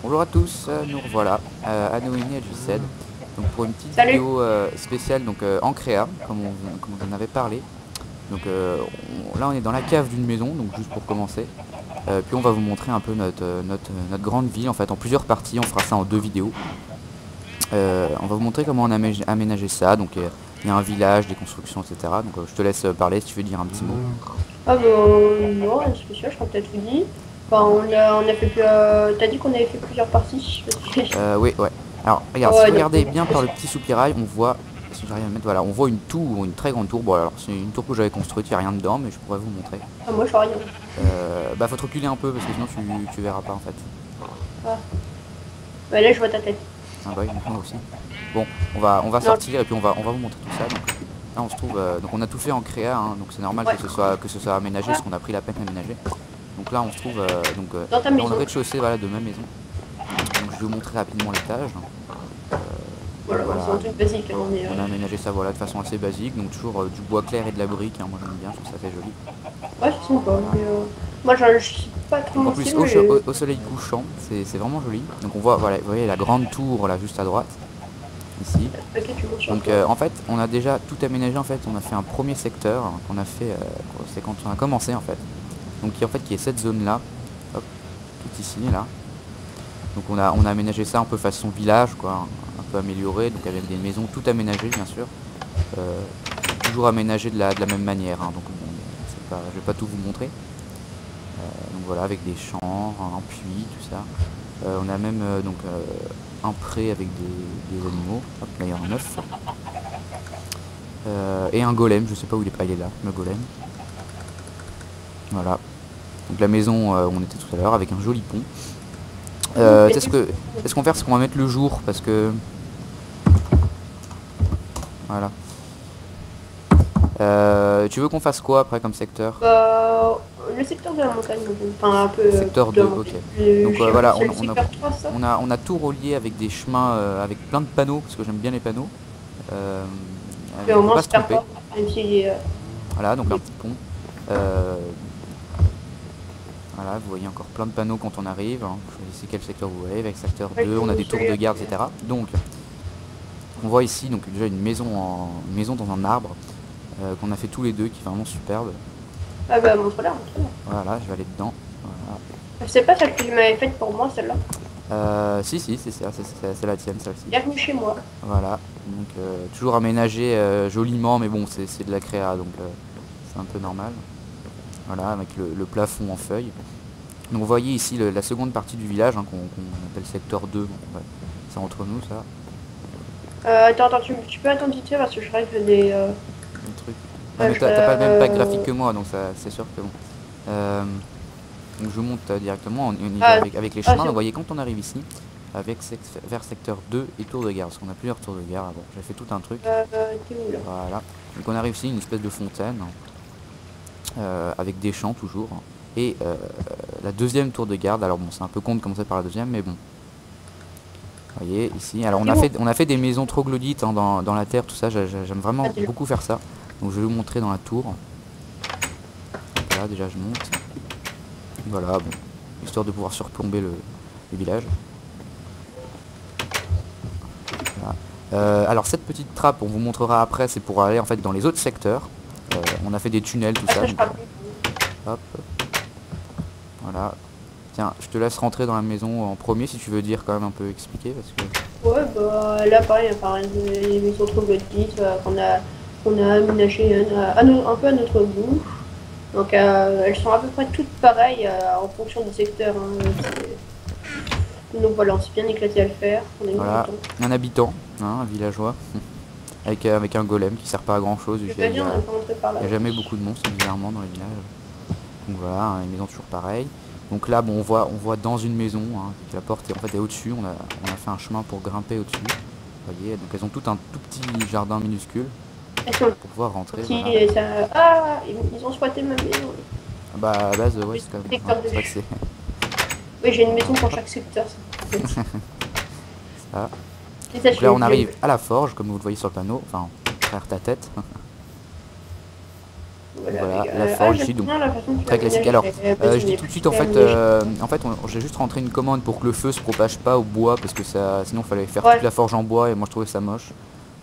Bonjour à tous, nous revoilà à Noémie et Lucède. Donc pour une petite Salut. vidéo spéciale donc en créa, comme on en avait parlé. Donc là on est dans la cave d'une maison, donc juste pour commencer. Puis on va vous montrer un peu notre grande ville en fait en plusieurs parties, on fera ça en 2 vidéos. On va vous montrer comment on a aménagé ça, donc il y a un village, des constructions, etc. Donc je te laisse parler si tu veux dire un petit mot. Ah bah non, rien de spécial, je crois que t'as tout dit. Enfin, on a fait plus... T'as dit qu'on avait fait plusieurs parties. Oui, ouais. Alors, regarde, si Ouais, vous donc, regardez bien par le petit soupirail, on voit, si j'arrive à mettre, voilà, on voit une tour, une très grande tour. Bon, alors, c'est une tour que j'avais construite, il n'y a rien dedans, mais je pourrais vous montrer. ah, moi je vois rien. Bah, faut te reculer un peu, parce que sinon tu verras pas, en fait. Ah. Bah là je vois ta tête. Ah bah oui, moi aussi. Bon, on va Non, sortir, et puis on va vous montrer tout ça. Donc, là, on se trouve, donc on a tout fait en créa, hein, donc c'est normal ouais. que ce soit aménagé, parce qu'on a pris la peine d'aménager. Donc là, on se trouve Dans ta dans le maison. rez-de-chaussée, voilà, de ma maison. Donc je vais vous montrer rapidement l'étage. Voilà, Voilà. c'est un truc basique. Hein, mais, On a aménagé ça voilà de façon assez basique, donc toujours du bois clair et de la brique, hein, moi j'aime bien, je trouve ça assez joli. ouais, c'est sympa. Mais, moi je suis pas trop Donc en mon plus style, mais... au soleil couchant, c'est vraiment joli. Donc on voit, voilà, vous voyez la grande tour là juste à droite, ici. Ok, tu montes sur Donc toi. en fait on a déjà tout aménagé en fait, on a fait un premier secteur qu'on a fait, c'est quand on a commencé en fait. Donc qui est cette zone là, hop, tout ici là. Donc on a aménagé ça un peu façon village quoi, un peu amélioré, donc avec des maisons tout aménagées bien sûr. Euh, Toujours aménagé de la même manière, hein, donc bon, je vais pas tout vous montrer. Donc voilà, avec des champs, un puits, tout ça. On a même un pré avec des animaux. Hop, là il y a un œuf. Et un golem, je sais pas où il est, il est là, le golem. Voilà. Donc la maison où on était tout à l'heure avec un joli pont. Est-ce qu'on va faire, c'est qu'on va mettre le jour parce que voilà. Tu veux qu'on fasse quoi après comme secteur? Bah, le secteur de la montagne, enfin un peu Secteur de la 2, ok. montagne. Donc voilà, C'est le secteur 3 ça. on a tout relié avec des chemins, avec plein de panneaux, parce que j'aime bien les panneaux. Euh, Mais au Faut moins pas on se se perd tromper. pas. Même si... Voilà, donc un petit pont. Voilà, vous voyez encore plein de panneaux quand on arrive, hein. Vous choisissez quel secteur vous voulez, avec secteur 2, on a des tours de garde, etc. Donc, on voit ici donc déjà une maison, une maison dans un arbre, qu'on a fait tous les deux, qui est vraiment superbe. Ah bah montre-la, montre-la. Voilà, je vais aller dedans. Voilà. C'est pas celle que tu m'avais faite pour moi, celle-là. Si, c'est ça, c'est la tienne, celle-ci. Bienvenue chez moi. Voilà, donc toujours aménagé joliment, mais bon, c'est de la créa, donc c'est un peu normal. Voilà, avec le plafond en feuilles. Donc vous voyez ici la seconde partie du village, hein, qu'on appelle secteur 2, bon, ouais, c'est entre nous ça, Attends, tu peux attendre vite fait parce que je règle des... le truc. Non mais t'as pas le même pack graphique que moi, donc ça c'est sûr que bon. Donc je monte directement, on y va Ah, avec les ah, chemins, donc vous voyez quand on arrive ici, vers secteur 2 et tour de gare, parce qu'on a plusieurs tours de gare avant, j'ai fait tout un truc. t'es où là? Voilà, donc on arrive ici, une espèce de fontaine, avec des champs toujours, et la deuxième tour de garde, alors bon c'est un peu con de commencer par la deuxième, mais bon. Vous voyez ici, alors on a fait des maisons troglodytes, hein, dans la terre, tout ça, j'aime vraiment beaucoup faire ça. Donc je vais vous montrer dans la tour. Là déjà je monte. Voilà, bon, histoire de pouvoir surplomber le village. Voilà. Alors cette petite trappe, on vous montrera après, c'est pour aller en fait dans les autres secteurs. On a fait des tunnels, tout ça. Donc, hop. Voilà. Tiens, je te laisse rentrer dans la maison en premier si tu veux dire quand même un peu expliquer parce que. Ouais, bah là pareil, les maisons troglodytes qu'on a aménagées un peu à notre goût. Donc elles sont à peu près toutes pareilles en fonction du secteur. Hein, donc voilà, on s'est bien éclaté à le faire. On a eu Voilà, du un habitant, hein, un villageois, avec un golem qui sert pas à grand chose. Je vais pas dire, on a pas rentré par là. Il n'y a jamais beaucoup de monstres bizarrement dans les villages. Donc voilà, hein, une maison toujours pareille. Donc là, bon, on voit dans une maison, hein, la porte est en fait est au-dessus. On a fait un chemin pour grimper au-dessus. Vous voyez, donc elles ont tout un tout petit jardin minuscule pour pouvoir rentrer. Voilà. Ah, ils ont squatté ma maison. Ah bah à la base, ouais, c'est quand même. Ouais, c'est vrai que c'est Oui, j'ai une maison pour chaque secteur. ça. Et ça, Donc là, on arrive à la forge, comme vous le voyez sur le panneau. Enfin, derrière ta tête. Voilà, la forge ici, donc très classique. Alors, je dis tout de suite, j'ai juste rentré une commande pour que le feu se propage pas au bois, parce que ça, sinon il fallait faire toute la forge en bois, et moi je trouvais ça moche.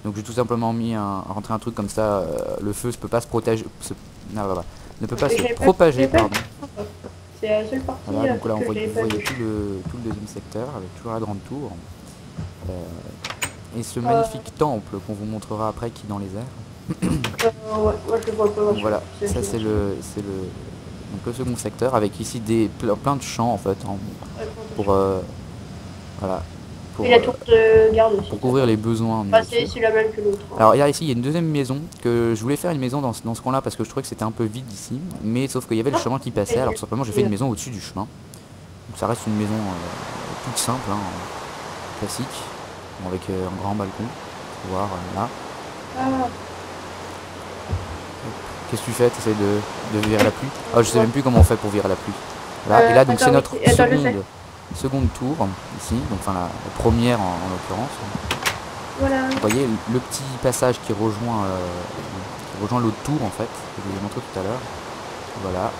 Donc j'ai tout simplement rentré un truc comme ça, le feu ne peut pas se protéger, ne peut pas se propager, pardon. C'est la seule partie. Voilà, donc là vous voyez tout le deuxième secteur, avec toujours la grande tour. Et ce magnifique temple qu'on vous montrera après qui est dans les airs. Ouais, moi je le vois pas. Donc voilà, ça c'est le second secteur avec ici plein de champs en fait pour voilà et la tour de garde aussi. Pour couvrir les besoins. C'est la même que l'autre. Hein. Alors ici il y a une deuxième maison que je voulais faire une maison dans ce coin là parce que je trouvais que c'était un peu vide ici, mais sauf qu'il y avait le chemin qui passait, alors simplement j'ai fait une maison au-dessus du chemin. Donc ça reste une maison toute simple, hein, classique, avec un grand balcon. Voir là. Qu'est-ce que tu fais? Tu essaies de virer la pluie? Oh, je sais même plus comment on fait pour virer la pluie. Là, et là, donc c'est notre seconde tour, ici, donc enfin la première en l'occurrence. Voilà. Vous voyez le petit passage qui rejoint l'autre tour en fait, que je vous ai montré tout à l'heure. Voilà.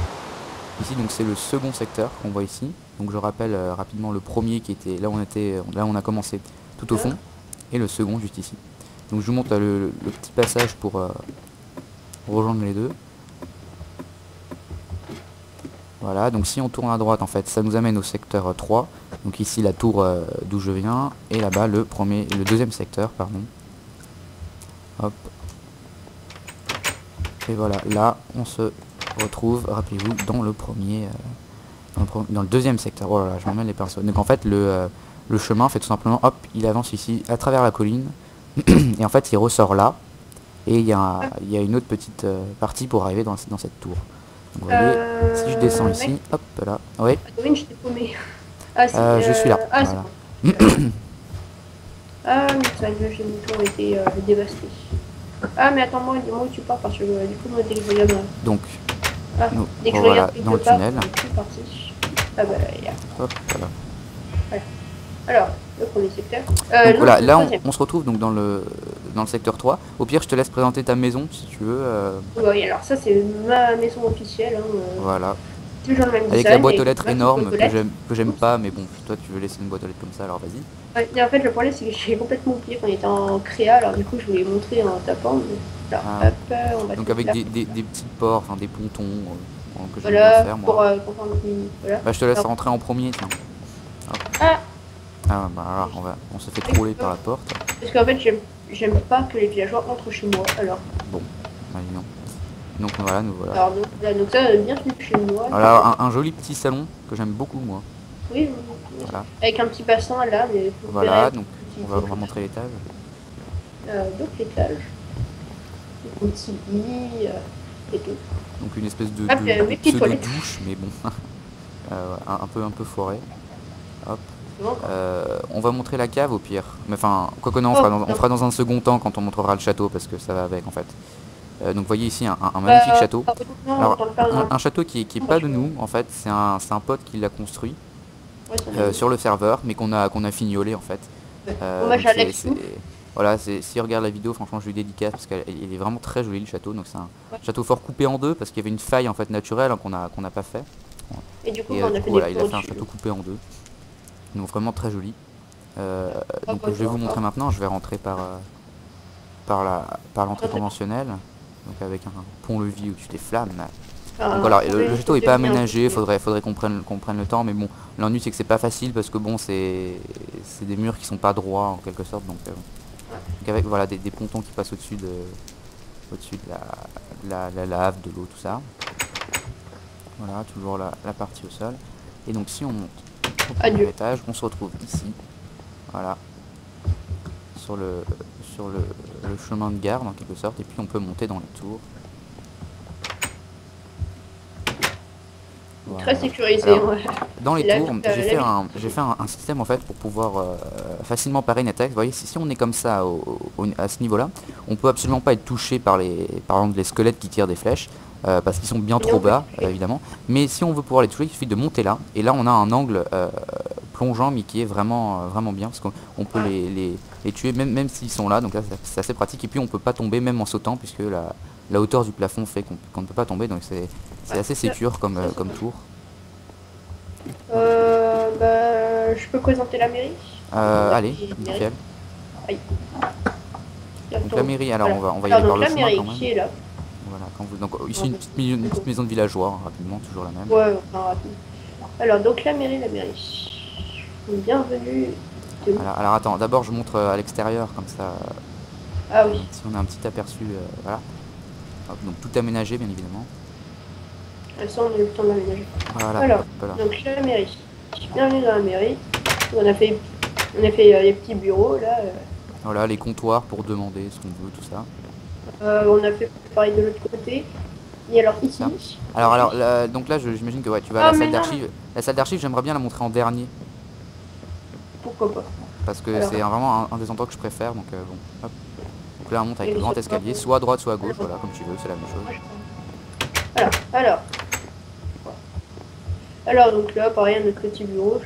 Ici donc c'est le second secteur qu'on voit ici. Donc je rappelle rapidement le premier qui était là on a commencé tout au fond, et le second juste ici. Donc je vous montre le petit passage pour rejoindre les deux. Voilà, donc si on tourne à droite en fait ça nous amène au secteur 3. Donc ici la tour d'où je viens, et là-bas le deuxième secteur, pardon. Hop. Et voilà, là on se retrouve, rappelez-vous, dans le premier dans le deuxième secteur. Oh là là, je m'emmène les pinceaux. Donc en fait le chemin fait tout simplement, hop, il avance ici à travers la colline et en fait il ressort là, et il y a une autre petite partie pour arriver dans cette tour. Donc, vous voyez, si je descends ici, hop là, oui. Je t'ai paumé. Je suis là. Ah, voilà. Ah, mais ça, j'ai mon tour été dévasté. Ah, mais attends, moi, dis-moi où tu pars, parce que du coup, moi, dès que je regarde... Donc, dès que je voilà, regarde dans le tunnel. Ah bah là, il y a... Hop, voilà. Alors, le premier secteur. Donc voilà, là on se retrouve donc dans le secteur 3. Au pire, je te laisse présenter ta maison si tu veux. Oui, alors ça c'est ma maison officielle. Hein, voilà. Toujours le même avec design, la boîte aux lettres énorme que j'aime pas, mais bon, toi tu veux laisser une boîte aux lettres comme ça, alors vas-y. Ouais, et en fait, le problème c'est que j'ai complètement oublié qu'on était en créa, alors du coup je voulais montrer en tapant. Mais... Alors, hop, on va donc avec des petits ports, enfin des pontons que j'aime bien faire moi. pour faire notre mini. Voilà. Bah, je te laisse rentrer en premier, tiens. Ah bah alors on se fait troller par la porte. Parce qu'en fait j'aime pas que les villageois entrent chez moi, alors. Bon, bah non. Donc voilà, nous voilà. Alors donc ça, bienvenue chez moi. Alors un joli petit salon que j'aime beaucoup moi. Oui, voilà. Avec un petit bassin là. Mais voilà, donc on va montrer l'étage. Donc l'étage. Un petit lit et tout. Donc une espèce de douche, mais bon. un peu foiré. Hop. On va montrer la cave au pire, mais enfin, quoi que non, on fera dans un second temps quand on montrera le château, parce que ça va avec en fait. Donc vous voyez ici un magnifique château. Alors un château qui est pas de nous en fait, c'est un pote qui l'a construit sur le serveur, mais qu'on a fignolé en fait. Voilà, si on regarde la vidéo, franchement je lui dédicace parce qu'il est vraiment très joli le château. Donc c'est un château fort coupé en deux parce qu'il y avait une faille en fait naturelle qu'on n'a pas fait. Et du coup, voilà, il a fait un château coupé en deux. Donc vraiment très joli. Donc je vais vous montrer maintenant. Je vais rentrer par l'entrée conventionnelle, donc avec un pont-levis au-dessus des flammes. Donc voilà, le château est pas aménagé, faudrait qu'on prenne le temps, mais bon, l'ennui c'est que c'est pas facile parce que bon, c'est des murs qui sont pas droits en quelque sorte, donc avec voilà des pontons qui passent au-dessus de la lave, de l'eau, tout ça. Voilà, toujours la partie au sol. Et donc si on monte au premier étage, on se retrouve ici, voilà, sur le chemin de garde en quelque sorte, et puis on peut monter dans les tours. Voilà. Très sécurisé. Alors, dans les tours, j'ai fait un système en fait pour pouvoir facilement parer une attaque. Vous voyez, si on est comme ça à ce niveau-là, on peut absolument pas être touché par exemple les squelettes qui tirent des flèches. Parce qu'ils sont bien trop bas, évidemment. Mais si on veut pouvoir les toucher, il suffit de monter là. Et là, on a un angle plongeant, mais qui est vraiment bien. Parce qu'on peut les tuer, même s'ils sont là. Donc là, c'est assez pratique. Et puis, on peut pas tomber, même en sautant, puisque la hauteur du plafond fait qu'on ne peut pas tomber, donc c'est assez sécure comme tour. Bah, je peux présenter la mairie. Allez, Mairie. nickel. Aïe. Donc la mairie, alors Voilà. on va y aller par donc le la chemin mairie quand même. qui est là. Voilà, donc ici une petite maison de villageois, hein, rapidement, toujours la même. Ouais, enfin, rapide. Alors, donc la mairie. Bienvenue. Voilà, alors attends, d'abord je montre à l'extérieur, comme ça, Ah oui. si on a un petit aperçu, voilà. Hop, donc tout aménagé, bien évidemment. Ça, on a eu le temps de l'aménager. Voilà, Alors, hop là. donc la mairie. Bienvenue dans la mairie. On a fait les petits bureaux là. Voilà, les comptoirs pour demander ce qu'on veut, tout ça. On a fait pareil de l'autre côté. Et alors ici. Ça. Alors là, donc là, j'imagine que ouais, tu vas à la salle d'archives. La salle d'archives, j'aimerais bien la montrer en dernier. Pourquoi pas? Parce que c'est vraiment un des endroits que je préfère, donc bon, hop. Donc là, on monte avec le grand escalier, soit à droite, soit à gauche, voilà, comme tu veux, c'est la même chose. Alors, donc là, pareil, un autre petit bureau,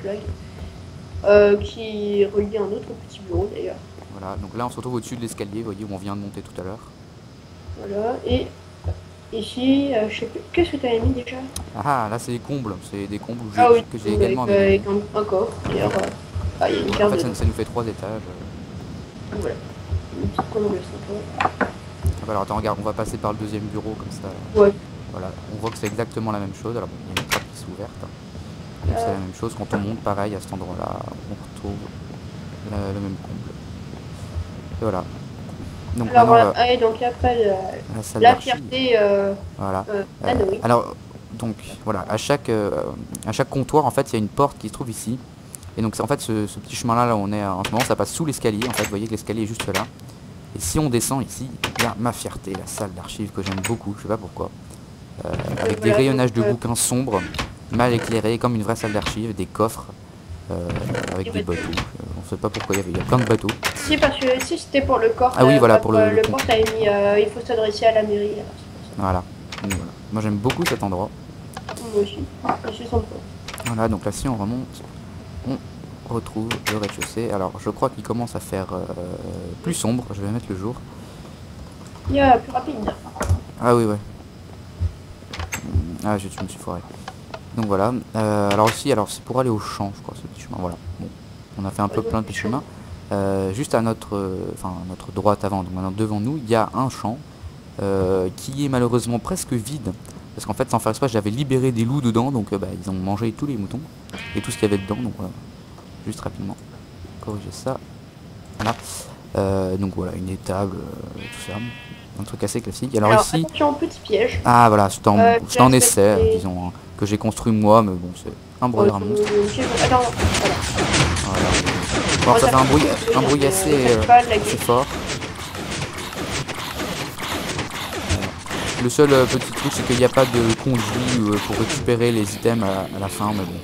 qui relie un autre petit bureau d'ailleurs. Voilà, donc là, on se retrouve au-dessus de l'escalier, vous voyez, où on vient de monter tout à l'heure. Voilà, et ici, je sais plus, qu'est-ce que tu avais mis déjà? Ah, là, c'est des combles que j'ai également avec un coffre, d'ailleurs, il y a une carte. En fait, ça nous fait 3 étages. Voilà, une petite comble sympa. Ah bah alors attends, regarde, on va passer par le deuxième bureau comme ça. Ouais. Voilà, on voit que c'est exactement la même chose. Alors bon, il y a une trappe qui s'est ouverte. Donc c'est la même chose. Quand on monte, pareil, à cet endroit-là, on retrouve le même comble. Et voilà. Donc alors, maintenant, donc après, la salle la d'archives. fierté, Voilà. oui. Alors, donc voilà, à chaque comptoir, en fait, il y a une porte qui se trouve ici. Et donc, en fait, ce petit chemin-là, là où on est en ce moment, ça passe sous l'escalier. En fait, vous voyez que l'escalier est juste là. Et si on descend ici, il y a ma fierté, la salle d'archives que j'aime beaucoup, je sais pas pourquoi. Avec des rayonnages de bouquins sombres, mal éclairés, comme une vraie salle d'archives, des coffres, avec des bateaux. On sait pas pourquoi il y a plein de bateaux. Si, parce que si c'était pour le corps, ah oui, voilà, pour le corps, t'avais mis, il faut s'adresser à la mairie. Voilà. Donc, voilà. Moi j'aime beaucoup cet endroit. Moi aussi, je suis sympa. Voilà, donc là si on remonte, on retrouve le rez-de-chaussée. Alors je crois qu'il commence à faire plus sombre, je vais mettre le jour. Il y a plus rapide. Ah oui, ouais. Ah, je me suis foiré. Donc voilà. Alors aussi, c'est pour aller au champ, je crois, ce petit chemin. Voilà. Bon, on a fait un peu plein de petits chemins. Juste à notre droite avant, donc maintenant devant nous, il y a un champ qui est malheureusement presque vide. Parce qu'en fait, sans faire exprès, j'avais libéré des loups dedans, donc ils ont mangé tous les moutons et tout ce qu'il y avait dedans. Donc voilà. Juste rapidement, corriger ça. Voilà. Donc voilà, une étable, tout ça. Un truc assez classique. Alors ici... attention, petit piège. Ah voilà, c'est un essai, disons, hein, que j'ai construit moi, mais bon, c'est un bruit à monstre. Attends, voilà. Bon, ça fait un bruit assez fort. Le seul petit truc, c'est qu'il n'y a pas de conduit pour récupérer les items à la fin, mais bon.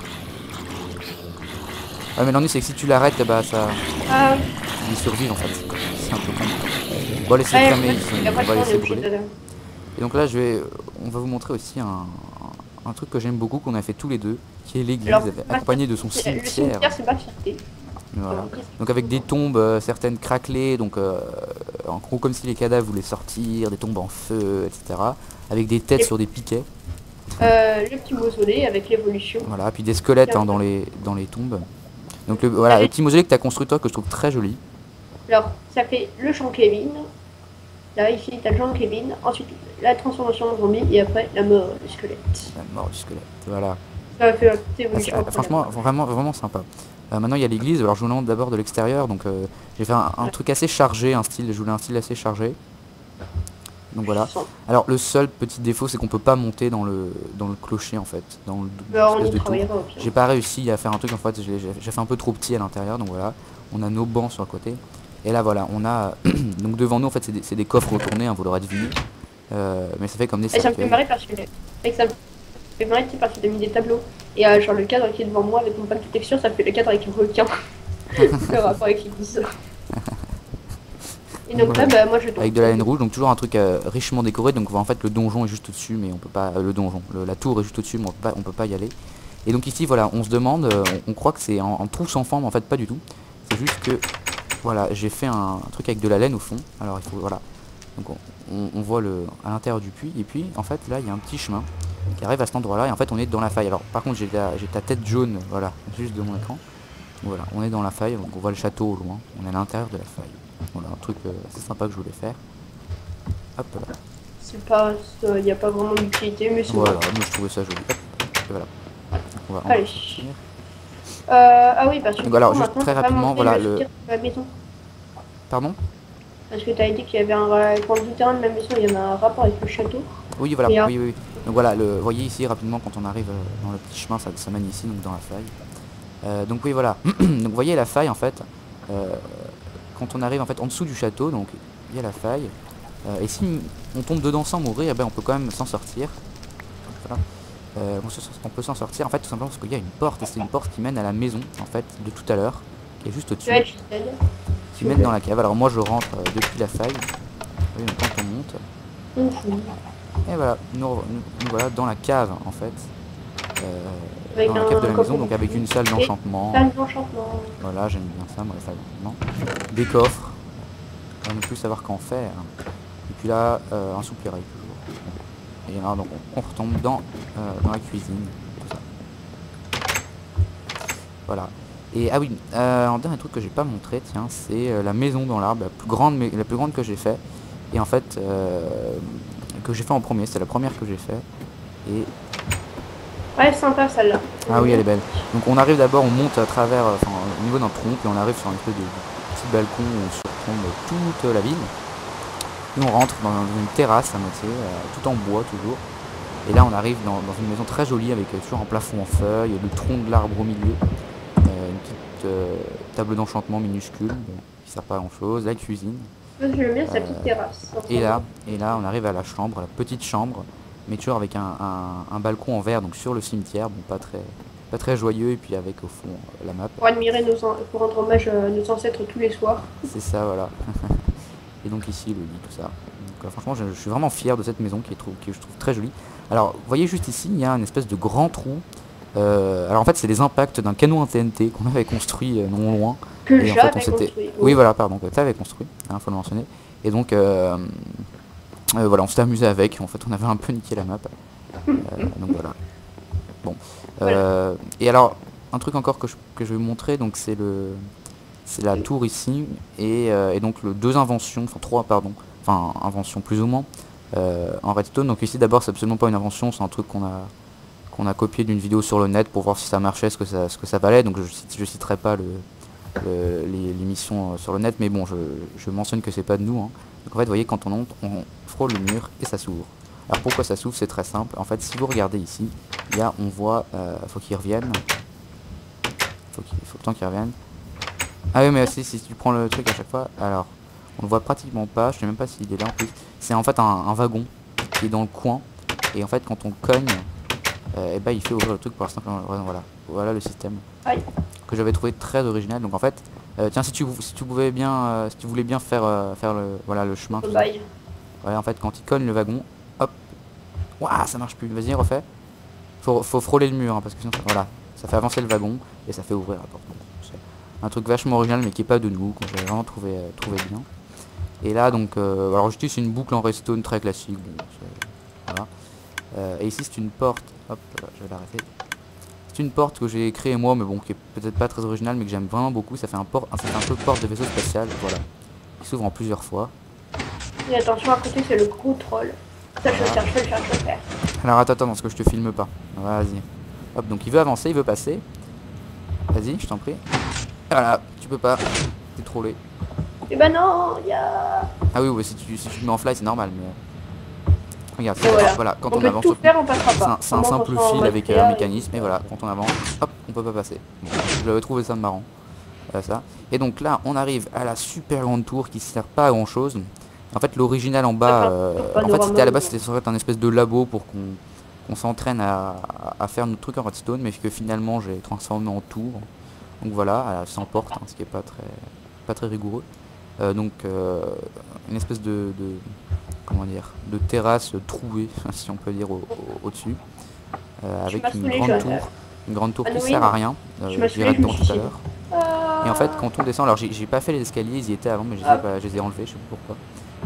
Ah, mais l'ennui, c'est que si tu l'arrêtes, bah ça... Ils survivent en fait. C'est un peu con. On va laisser cramer, on va laisser brûler. Et donc là, on va vous montrer aussi un truc que j'aime beaucoup, qu'on a fait tous les deux, qui est l'église, accompagnée de son cimetière. Le cimetière, c'est ma fierté. Voilà. Donc avec des tombes, certaines craquelées, donc en gros comme si les cadavres voulaient sortir, des tombes en feu, etc. Avec des têtes sur des piquets. Le petit mausolée avec l'évolution. Voilà, puis des squelettes dans les tombes. Donc voilà, le petit mausolée que tu as construit toi, que je trouve très joli. Alors, ça fait le champ Kevin. Là, ici, tu as le champ Kevin. Ensuite, la transformation en zombie. Et après, la mort du squelette. La mort du squelette, voilà. Ça fait la petite évolution. Franchement, vraiment sympa. Maintenant, il y a l'église. Alors, je vous montre d'abord de l'extérieur. Donc, j'ai fait un truc assez chargé, je voulais un style assez chargé. Donc voilà. Alors, le seul petit défaut, c'est qu'on peut pas monter dans le clocher, en fait. Dans le de tour. J'ai pas réussi à faire un truc, en fait. J'ai fait un peu trop petit à l'intérieur. Donc voilà. On a nos bancs sur le côté. Et là voilà, on a donc devant nous en fait c'est des coffres retournés, hein, vous l'aurez deviné, mais ça fait comme des cercueils. Et ça me fait marrer parce que t'as mis des tableaux. Et genre le cadre qui est devant moi avec mon pack de texture, ça fait le cadre avec le requin. Le rapport avec l'église. Et donc voilà. Là, moi je tombe. Avec de la laine rouge, donc toujours un truc richement décoré. Donc en fait le donjon est juste au-dessus, mais on peut pas. La tour est juste au-dessus, mais on peut pas y aller. Et donc ici voilà, on se demande, on croit que c'est en trou sans forme, en fait pas du tout. C'est juste que voilà, j'ai fait un truc avec de la laine au fond. Alors il faut voilà Donc on voit à l'intérieur du puits. Et puis en fait là il y a un petit chemin qui arrive à cet endroit là. Et en fait on est dans la faille. Alors par contre j'ai ta tête jaune, voilà, juste de mon écran. Voilà, on est dans la faille, donc on voit le château au loin. On est à l'intérieur de la faille. Voilà, un truc assez sympa que je voulais faire. Hop là. C'est pas, il n'y a pas vraiment d'utilité, mais c'est Voilà, bon. moi je trouvais ça joli. Hop, et voilà. On va Allez. finir. Ah oui, parce que Donc alors, du coup, juste maintenant, très tu vas rapidement, montrer voilà le souterrain de la maison. Pardon? Parce que tu as dit qu'il y avait dans le souterrain de la maison, il y avait un rapport avec le château. Oui, voilà, Et oui, oui, oui. Donc voilà, vous voyez ici rapidement quand on arrive dans le petit chemin, ça mène ici, donc dans la faille. Donc oui, voilà. Donc vous voyez la faille en fait. Quand on arrive en fait en dessous du château, donc il y a la faille. Et si on tombe dedans sans mourir, eh ben, on peut quand même s'en sortir. Voilà. On peut s'en sortir en fait tout simplement parce qu'il y a une porte, et c'est une porte qui mène à la maison en fait de tout à l'heure, qui est juste au-dessus, qui mène dans la cave. Alors moi je rentre depuis la faille. Oui, donc quand on monte, et voilà, nous voilà dans la cave en fait, dans la cave de la maison, donc avec une salle d'enchantement. Voilà, j'aime bien ça, moi, la salle d'enchantement. Des coffres, on ne peut plus savoir qu'en faire. Et puis là, un soupirail toujours. Et là, donc on retombe dans la cuisine. Tout ça. Voilà. Et ah oui, un dernier truc que j'ai pas montré, tiens, c'est la maison dans l'arbre, la plus grande que j'ai fait. Et en fait, que j'ai fait en premier, c'est la première que j'ai fait. Et ouais, sympa celle-là. ah oui, elle est belle. Donc on arrive d'abord, on monte à travers, au niveau d'un tronc, et on arrive sur un espèce de petit balcon où on surplombe toute la ville. Et on rentre dans une terrasse à moitié, tout en bois toujours. Et là on arrive dans une maison très jolie avec toujours un plafond en feuilles, le tronc de l'arbre au milieu, une petite table d'enchantement minuscule, qui sert pas à grand chose, la cuisine. J'aime bien sa petite terrasse. Et là on arrive à la chambre, la petite chambre, mais toujours avec un balcon en verre, donc sur le cimetière, bon pas très joyeux, et puis avec au fond la map. Pour admirer pour rendre hommage à nos ancêtres tous les soirs. C'est ça, voilà. Et donc ici le lit, tout ça. Donc franchement je suis vraiment fier de cette maison qui je trouve très jolie. Alors vous voyez juste ici, il y a une espèce de grand trou. Alors en fait c'est les impacts d'un canon en TNT qu'on avait construit non loin. Que Et en fait on construit. Oui voilà, pardon, que tu avais construit, faut le mentionner. Et donc voilà, on s'était amusé avec, en fait on avait un peu niqué la map. Donc voilà. Bon. Et alors, un truc encore que je vais vous montrer, donc c'est la tour ici, et donc deux inventions, enfin trois pardon, enfin inventions plus ou moins, en redstone. Donc ici d'abord c'est absolument pas une invention, c'est un truc qu'on a copié d'une vidéo sur le net pour voir si ça marchait, ce que ça valait. Donc je citerai pas l'émission sur le net, mais bon je mentionne que c'est pas de nous, hein. Donc en fait vous voyez, quand on monte, on frôle le mur et ça s'ouvre. Alors pourquoi ça s'ouvre? C'est très simple. En fait si vous regardez ici, on voit, faut qu'il revienne. Faut le temps qu'il revienne. Ah oui, mais si tu prends le truc à chaque fois, alors on le voit pratiquement pas, je sais même pas s'il est là en plus. C'est en fait un wagon qui est dans le coin, et en fait quand on cogne, et bah il fait ouvrir le truc pour la simple raison. Voilà le système que j'avais trouvé très original. Donc en fait, tiens, si tu voulais bien faire le chemin. Ouais, en fait quand il cogne le wagon, hop, ouah, ça marche plus. Vas-y, refais. Faut frôler le mur, hein, parce que sinon ça fait avancer le wagon et ça fait ouvrir la porte. Un truc vachement original mais qui est pas de nous, que j'avais vraiment trouvé bien. Et là donc alors j'utilise une boucle en redstone très classique, bon, voilà. Et ici c'est une porte, hop, je vais l'arrêter. C'est une porte que j'ai créée moi, mais bon, qui est peut-être pas très originale, mais que j'aime vraiment beaucoup. Ça fait un peu porte de vaisseau spatial, voilà, qui s'ouvre en plusieurs fois. Et attention, à côté c'est le gros troll. Ça je vais le faire. Alors attends, parce que je te filme pas. Vas-y. Hop, donc il veut avancer, il veut passer. Vas-y, je t'en prie. Voilà, tu peux pas, t'es trollé. Et bah non, Ah oui, si tu te mets en fly c'est normal, mais regarde, voilà, quand on avance, tout faire, on passera pas. C'est un simple fil avec un mécanisme, et voilà, quand on avance, hop, on peut pas passer. Bon, je l'avais trouvé ça marrant, ça. Et donc là, on arrive à la super grande tour qui sert pas à grand chose. En fait, l'original en bas, en fait c'était à la base, c'était censé être un espèce de labo pour qu'on s'entraîne à faire notre truc en redstone, mais que finalement j'ai transformé en tour. Donc voilà, sans porte, hein, ce qui est pas très rigoureux. Donc une espèce de comment dire, de terrasse trouée, si on peut dire, au-dessus, avec une grande tour qui sert à rien. Je dirai dedans tout à l'heure. Et en fait, quand on descend, alors j'ai pas fait les escaliers, ils y étaient avant, mais je les ai enlevés, je sais pas pourquoi.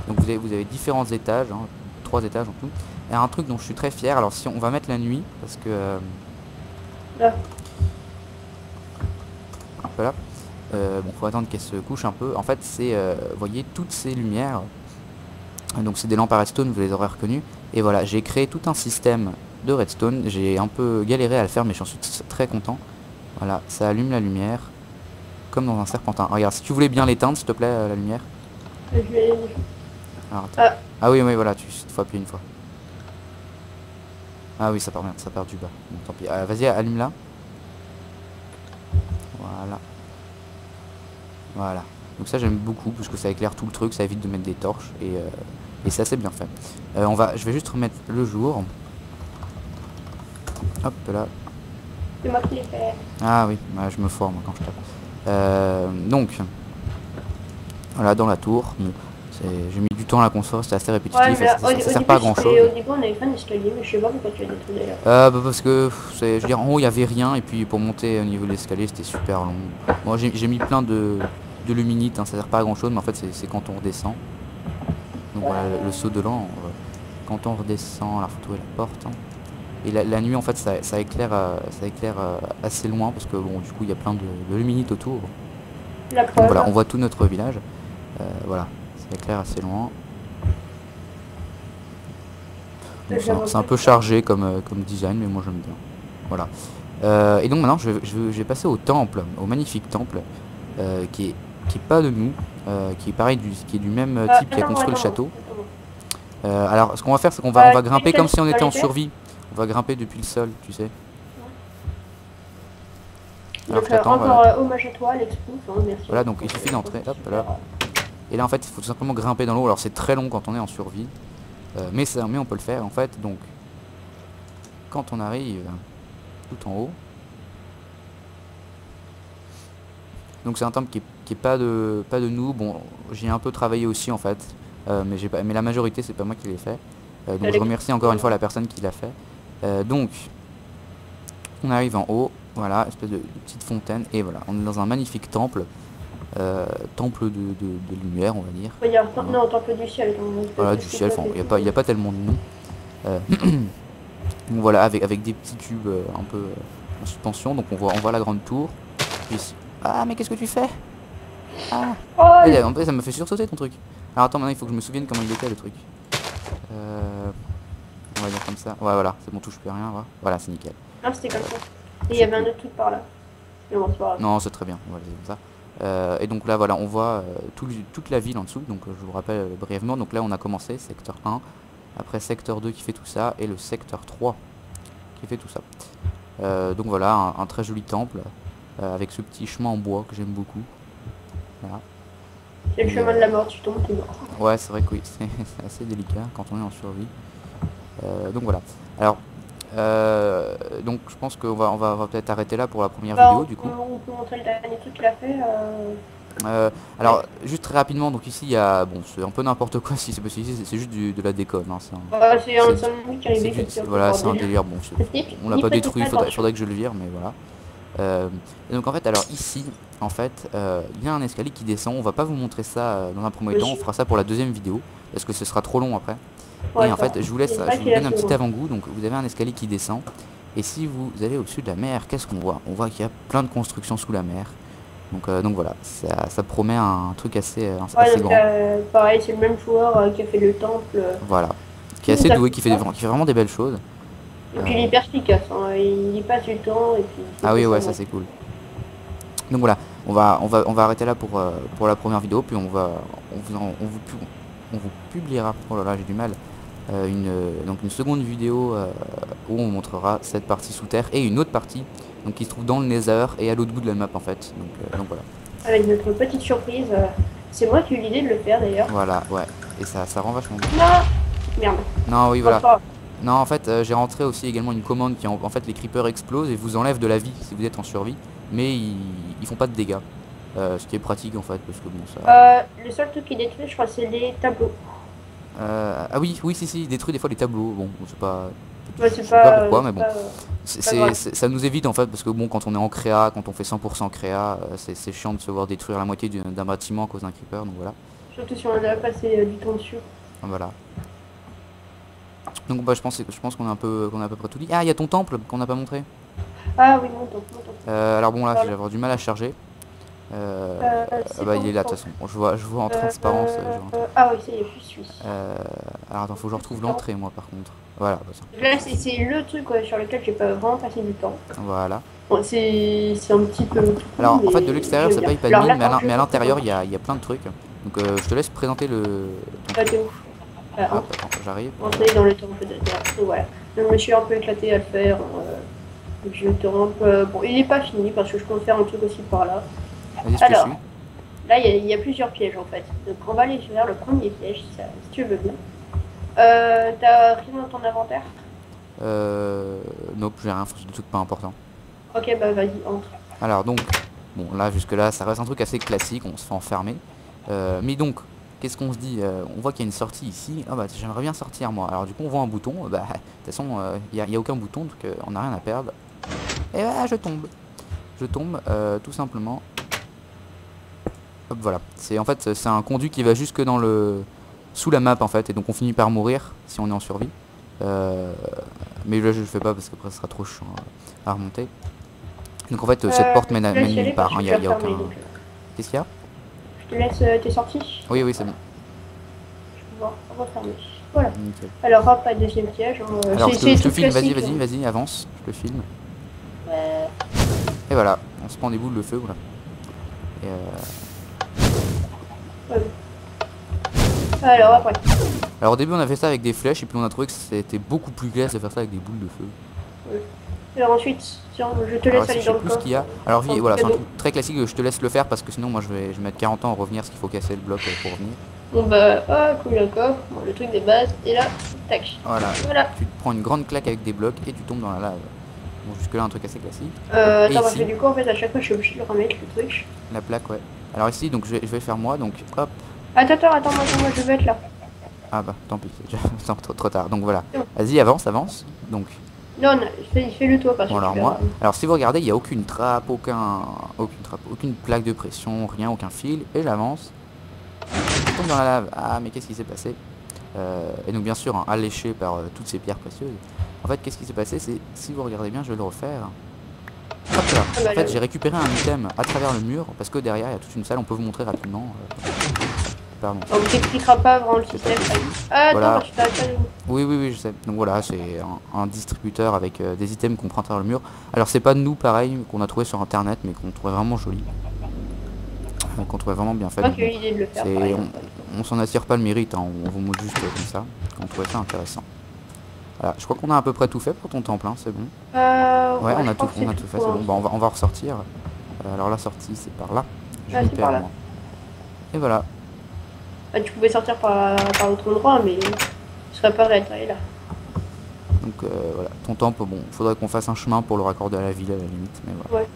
Donc vous avez différents étages, hein, 3 étages en tout. Et un truc dont je suis très fier, alors si on va mettre la nuit, parce que... Là. voilà. Bon, faut attendre qu'elle se couche un peu. En fait, c'est, vous voyez, toutes ces lumières. Donc c'est des lampes à redstone, vous les aurez reconnues. Et voilà, j'ai créé tout un système de redstone. J'ai un peu galéré à le faire, mais j'en suis très content. Voilà, ça allume la lumière, comme dans un serpentin. Regarde, si tu voulais bien l'éteindre, s'il te plaît, la lumière. Je vais... Alors, attends. Ah oui, voilà, il faut appuyer une fois. Ah oui, ça part bien, ça part du bas. Bon, tant pis. Vas-y, allume-la. Voilà. Voilà. Donc ça j'aime beaucoup parce que ça éclaire tout le truc, ça évite de mettre des torches et c'est assez bien fait. Je vais juste remettre le jour. Hop là. C'est moi qui l'ai fait. Ah oui, je me forme quand je tape. Donc, voilà, dans la tour. Bon, j'ai mis du temps à la construire, c'était assez répétitif, ça sert pas à grand chose. Au début on avait fait un escalier, mais je sais pas pourquoi tu as détruit d'ailleurs. Parce que, je veux dire, en haut il y avait rien et puis pour monter au niveau de l'escalier c'était super long. Moi j'ai mis plein de luminites, hein, ça sert pas à grand chose, mais en fait c'est quand on redescend. Donc voilà, le saut de l'an, quand on redescend, la photo et la porte. Hein. Et la nuit en fait ça éclaire assez loin parce que bon du coup il y a plein de luminites autour. Donc voilà, on voit tout notre village. Voilà, ça éclaire assez loin. C'est un peu chargé comme design, mais moi j'aime bien. Voilà. Et donc maintenant je vais passer au temple, au magnifique temple qui est pas de nous, qui est pareil, qui est du même type qui a construit le château. Alors ce qu'on va faire c'est qu'on va grimper comme si on était en survie. On va grimper depuis le sol, tu sais. Alors, donc encore voilà. Hommage à toi l'expo, hein, merci. Voilà, donc il suffit d'entrer, hop là. Et là en fait il faut tout simplement grimper dans l'eau, alors c'est très long quand on est en survie. Mais on peut le faire en fait, donc quand on arrive tout en haut. Donc c'est un temple qui est pas de nous. Bon, j'ai un peu travaillé aussi en fait, mais la majorité c'est pas moi qui l'ai fait. Donc je remercie encore une fois la personne qui l'a fait. Donc on arrive en haut, voilà, espèce de petite fontaine, et voilà, on est dans un magnifique temple. Temple de lumière on va dire. Non, temple du ciel. Voilà, du ciel, il n'y a pas tellement de noms. Donc voilà, avec des petits tubes un peu en suspension, donc on voit la grande tour. Puis ici. Ah mais qu'est-ce que tu fais? Ah en fait ça me fait sursauter ton truc. Alors attends, maintenant il faut que je me souvienne comment il était le truc. On va dire comme ça. Ouais voilà, c'est bon, touche plus à rien, voilà, c'est nickel. Ah c'était comme ça. Et il y avait un autre truc par là. Non, c'est très bien, on va laisser comme ça. Et donc là voilà, on voit toute la ville en dessous, donc je vous rappelle brièvement. Donc là on a commencé secteur 1, après secteur 2 qui fait tout ça, et le secteur 3 qui fait tout ça. Donc voilà, un très joli temple, avec ce petit chemin en bois que j'aime beaucoup. Voilà. C'est le chemin de la mort, tu tombes, tu meurs. Ouais, c'est vrai que oui, c'est assez délicat quand on est en survie. Donc voilà. Alors, donc je pense qu'on va peut-être arrêter là pour la première vidéo du coup. On peut montrer le dernier truc qu'il a fait. Alors juste très rapidement, donc ici il y a, bon c'est un peu n'importe quoi si c'est possible, c'est juste de la déconne, hein, voilà, c'est un délire, bon on l'a pas détruit, faudrait que je le vire, mais voilà. Et donc en fait, alors ici en fait il y a un escalier qui descend. On va pas vous montrer ça dans un premier temps, on fera ça pour la deuxième vidéo parce que ce sera trop long après. Et en fait je vous donne un petit avant-goût. Donc vous avez un escalier qui descend, et si vous allez au-dessus de la mer, qu'est-ce qu'on voit? On voit qu'il y a plein de constructions sous la mer. Donc voilà, ça promet un truc assez grand. Pareil, c'est le même joueur qui a fait le temple. Voilà, qui est assez doué, qui fait vraiment des belles choses. Et puis il est perspicace, hein. Il passe du temps et puis... Ah oui, ouais, ça c'est cool. Donc voilà, on va arrêter là pour la première vidéo, puis on vous publiera, oh là là j'ai du mal, une seconde vidéo où on montrera cette partie sous terre et une autre partie donc qui se trouve dans le Nether et à l'autre bout de la map en fait. Donc voilà. Avec notre petite surprise, c'est moi qui ai eu l'idée de le faire d'ailleurs. Voilà, ouais, et ça rend vachement bien. Non, merde. Non, oui, voilà. Non, en fait, j'ai rentré aussi également une commande qui, en fait, les creepers explosent et vous enlèvent de la vie si vous êtes en survie, mais ils font pas de dégâts. Ce qui est pratique en fait, parce que bon, ça... le seul truc qui détruit, je crois, c'est les tableaux. Ah oui, si, il détruit des fois les tableaux. Bon, c'est pas... Ouais, je sais pas pourquoi, mais bon. Ça nous évite en fait, parce que bon, quand on est en créa, quand on fait 100% créa, c'est chiant de se voir détruire la moitié d'un bâtiment à cause d'un creeper, donc voilà. Surtout si on a passé du temps dessus. Voilà. Donc bah je pense qu'on a à peu près tout dit. Ah, il y a ton temple qu'on n'a pas montré. Ah oui, mon temps, mon temps. Alors bon là, je Voilà. vais avoir du mal à charger. C'est Bah pas il est là de mon toute temps. façon. Je vois en transparence. Ah oui, ça y est, je suis. Alors attends, faut que je retrouve l'entrée moi par contre. Voilà, bah, ça. Là, c'est le truc ouais, sur lequel j'ai pas vraiment passé du temps. Voilà. Bon, c'est un petit peu tout cool, Alors en fait mais de l'extérieur j'aime c'est pas bien. hyper Alors mine, là, mais quand je à fais l'intérieur ça, il y a plein de trucs. Donc je te laisse présenter le... bah, t'es où Hop, attends, j'arrive. entrer dans le temple de terre. Donc voilà. Donc, je me suis un peu éclaté à le faire. Donc je te rends un peu... Bon, il est pas fini parce que je compte faire un truc aussi par là. Vas-y, je te Alors, suis. là, il y a plusieurs pièges en fait. Donc on va aller vers le premier piège si tu veux bien. T'as rien dans ton inventaire? Nope, j'ai rien, c'est des trucs pas importants. Ok, bah vas-y, entre. Alors donc, bon là jusque là ça reste un truc assez classique, on se fait enfermer. Mais donc, qu'est-ce qu'on se dit? On voit qu'il y a une sortie ici. Ah bah j'aimerais bien sortir moi. Alors du coup on voit un bouton, bah de toute façon il y a aucun bouton donc on n'a rien à perdre. Et bah je tombe. Je tombe tout simplement. Hop voilà. En fait c'est un conduit qui va jusque dans le... sous la map en fait. Et donc on finit par mourir si on est en survie. Mais là je le fais pas parce qu'après ce sera trop chiant à remonter. Donc en fait cette porte mène nulle part, hein, y a aucun... Qu'est-ce qu'il y a? Je te laisse tes sorties. Oui oui c'est bon. Je vais pouvoir refermer. Voilà. Nickel. Alors hop, pas de deuxième piège. Alors je te tout filme, classique, vas-y, avance, je te filme. Ouais. Et voilà, on se prend des boules de feu, voilà. Et Ouais. Alors après. alors au début on a fait ça avec des flèches et puis on a trouvé que c'était beaucoup plus classe de faire ça avec des boules de feu. Ouais. Alors ensuite, tiens, je te Alors laisse ici, aller je dans sais le plus ce coffre. qu'il y a. Alors oui, voilà, c'est un cadeau. truc très classique, je te laisse le faire parce que sinon moi je vais mettre 40 ans à revenir parce qu'il faut casser le bloc pour revenir. Bon bah, cool le coffre, bon, le truc des bases, et là, tac. Voilà. Voilà. Tu te prends une grande claque avec des blocs et tu tombes dans la lave. Bon jusque là un truc assez classique. Attends, ici parce que du coup, en fait, à chaque fois, je suis obligé de le remettre, le truc. La plaque, ouais. Alors ici, donc je vais faire moi, donc hop. Attends, moi, je vais être là. Ah bah tant pis, c'est déjà trop tard. Donc voilà. Vas-y, avance. Donc Non, fais-le toi, parce bon que alors tu moi, verras. alors si vous regardez, il n'y a aucune trappe, aucune plaque de pression, rien, aucun fil, et j'avance. Je tombe dans la lave. Ah mais qu'est-ce qui s'est passé? Et donc bien sûr, hein, alléché par toutes ces pierres précieuses. En fait, qu'est-ce qui s'est passé? C'est, si vous regardez bien, je vais le refaire. Hop là. Ah bah, En fait, j'ai récupéré un item à travers le mur, parce que derrière, il y a toute une salle, on peut vous montrer rapidement. Pardon. On vous expliquera pas vraiment le système. Ah, Voilà. attends, tu t'arrêtes pas de nous. Oui, je sais. Donc voilà, c'est un distributeur avec des items qu'on prend à travers le mur. Alors c'est pas de nous pareil, qu'on a trouvé sur internet, mais qu'on trouvait vraiment joli. Qu'on trouvait vraiment bien fait. Pas Donc, que l'idée de le faire. c'est- pareil. on s'en attire pas le mérite, hein, on vous montre juste comme ça. On trouvait ça intéressant. Voilà, je crois qu'on a à peu près tout fait pour ton temple, hein, c'est bon. Ouais, on je a crois tout, que c'est fait, c'est bon. Bon, on va ressortir. Alors la sortie, c'est par là. Je Ah, m'y c'est perds, par là. moi. Et voilà. Ah, tu pouvais sortir par autre endroit, mais ce serait pas vrai, t'es là. Donc voilà, ton temple, bon, faudrait qu'on fasse un chemin pour le raccorder à la ville à la limite, mais voilà.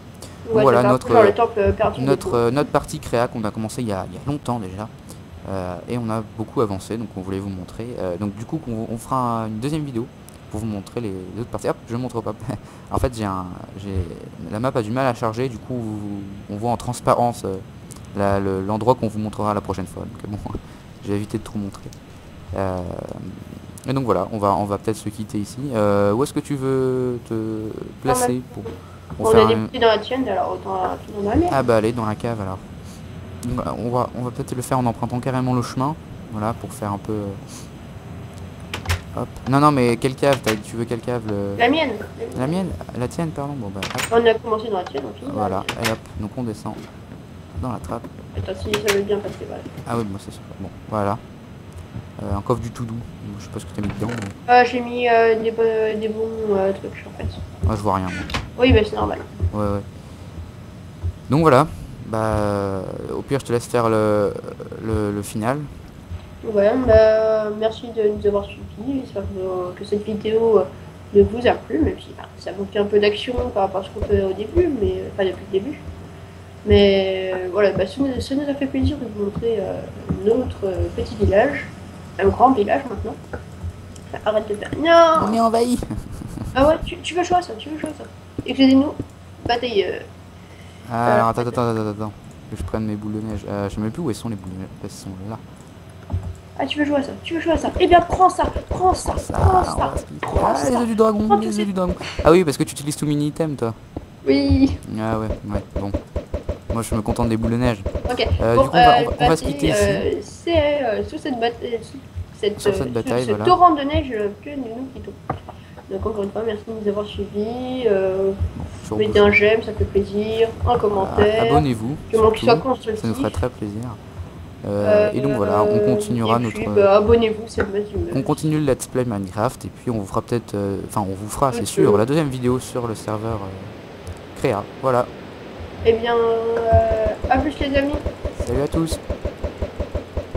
Ouais, Voilà, c'est pas notre- genre le temple perdu. Notre partie créa qu'on a commencé il y a longtemps déjà. Et on a beaucoup avancé, donc on voulait vous montrer. Donc du coup, on fera une deuxième vidéo pour vous montrer les autres parties. Hop, je montre pas. En fait, la map a du mal à charger, du coup, on voit en transparence l'endroit qu'on vous montrera la prochaine fois. Donc bon, j'ai évité de trop montrer. Et donc voilà, on va peut-être se quitter ici. Où est-ce que tu veux te placer pour On faire a un... débuté dans la tienne, alors autant dans la mienne. Ah bah allez, dans la cave alors. On va peut-être le faire en empruntant carrément le chemin. Voilà, pour faire un peu... Hop. Non, mais quelle cave? Tu veux quelle cave La mienne. La mienne? La tienne, pardon. Bon bah hop. On a commencé dans la tienne, donc Voilà, et hop, donc on descend dans la trappe. Attends, si ça veut bien passer, voilà. Ah oui, moi c'est sûr. Bon, voilà. Un coffre du tout doux. Je sais pas ce que t'as mis dedans. Mais... J'ai mis des bons trucs, en fait. Moi je vois rien. Moi. Oui, bah c'est normal. Ouais. Donc voilà. Bah, au pire, je te laisse faire le final. Ouais, bah, merci de nous avoir suivis. J'espère que cette vidéo vous a plu, même si ça manque un peu d'action par rapport à ce qu'on fait au début, mais pas depuis le début. Mais voilà, bah, ça nous a fait plaisir de vous montrer notre petit village, un grand village maintenant. Arrête de faire. Non. On est envahi. Ah ouais, tu veux jouer à ça, Excusez-nous, bataille. Alors attends. Que je prenne mes boules de neige. Je sais même plus où elles sont les boules de neige. Elles sont là. Ah, tu veux jouer à ça, tu veux jouer à ça. Eh bien, prends ça, prends ça, prends Ça, on ça, va se piquer. prends Ah, les ça. œufs du dragon, Prends tous les œufs ces- du dragon. Ah oui, parce que tu utilises tout mini item, toi. Oui. Ah ouais, bon. Moi, je me contente des boules de neige. Ok. Du Bon, coup, on va se quitter ici. C'est sous cette bataille, Sur cette bataille, ce voilà. torrent de neige que nous quittons. Donc encore une fois, merci de nous avoir suivis. Toujours Mettez un j'aime, ça fait plaisir. Un commentaire. Abonnez-vous. Du moment qu'il soit surtout. constructif. Ça nous ferait très plaisir. Et donc voilà, on continuera et puis, notre... abonnez-vous, c'est le best du On continue le let's play Minecraft et puis on vous fera peut-être... Enfin, on vous fera, c'est Autre sûr, chose. la deuxième vidéo sur le serveur Créa. Voilà. Eh bien, à plus les amis. Salut à tous.